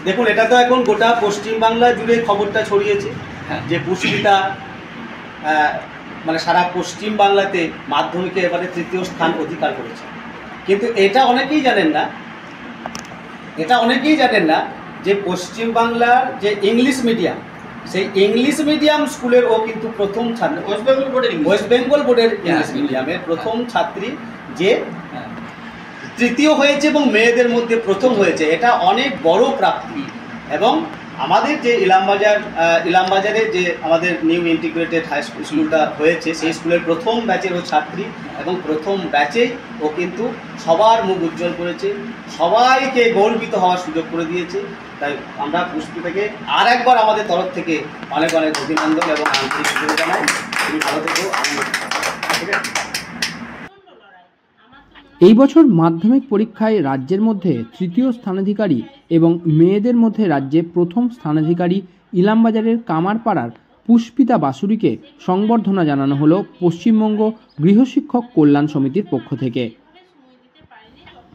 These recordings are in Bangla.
দেখুন, এটা তো এখন গোটা পশ্চিমবাংলা জুড়ে খবরটা ছড়িয়েছে যে পুষ্পিতা মানে সারা পশ্চিম বাংলাতে মাধ্যমিকে এবারে তৃতীয় স্থান অধিকার করেছে। কিন্তু এটা অনেকেই জানেন না যে পশ্চিমবাংলার যে ইংলিশ মিডিয়াম, সেই ইংলিশ মিডিয়াম স্কুলের ও কিন্তু প্রথম ছাত্রী, ওয়েস্ট বেঙ্গল বোর্ডের ইংলিশ মিডিয়ামের প্রথম ছাত্রী যে তৃতীয় হয়েছে এবং মেয়েদের মধ্যে প্রথম হয়েছে। এটা অনেক বড় প্রাপ্তি। এবং আমাদের যে ইলামবাজারে যে আমাদের নিউ ইন্টিগ্রেটেড হাই স্কুলটা হয়েছে, সেই স্কুলের প্রথম ব্যাচের ও ছাত্রী এবং প্রথম ব্যাচেই ও কিন্তু সবার মুখ উজ্জ্বল করেছে, সবাইকে গর্বিত হওয়ার সুযোগ করে দিয়েছে। তাই আমরা পুষ্পিতাকে আর একবার আমাদের তরফ থেকে অনেক অনেক অভিনন্দন এবং আন্তরিক শুভেচ্ছা জানাই। তুমি ভালো থেকো। ঠিক আছে। এই বছর মাধ্যমিক পরীক্ষায় রাজ্যের মধ্যে তৃতীয় স্থানাধিকারী এবং মেয়েদের মধ্যে রাজ্যে প্রথম স্থানাধিকারী ইলামবাজারের কামারপাড়ার পুষ্পিতা বাসুরিকে সংবর্ধনা জানানো হলো পশ্চিমবঙ্গ গৃহশিক্ষক কল্যাণ সমিতির পক্ষ থেকে।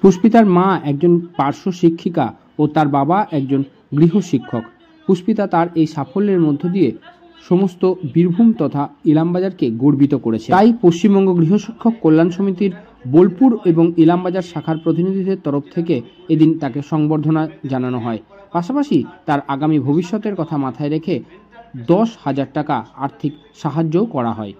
পুষ্পিতার মা একজন পার্শ্ব শিক্ষিকা ও তার বাবা একজন গৃহশিক্ষক। পুষ্পিতা তার এই সাফল্যের মধ্য দিয়ে সমস্ত বীরভূম তথা ইলামবাজারকে গর্বিত করেছে। তাই পশ্চিমবঙ্গ গৃহশিক্ষক কল্যাণ সমিতির বোলপুর এবং ইলামবাজার শাখার প্রতিনিধিদের তরফ থেকে এদিন তাকে সংবর্ধনা জানানো হয়। পাশাপাশি তার আগামী ভবিষ্যতের কথা মাথায় রেখে 10,000 টাকা আর্থিক সাহায্যও করা হয়।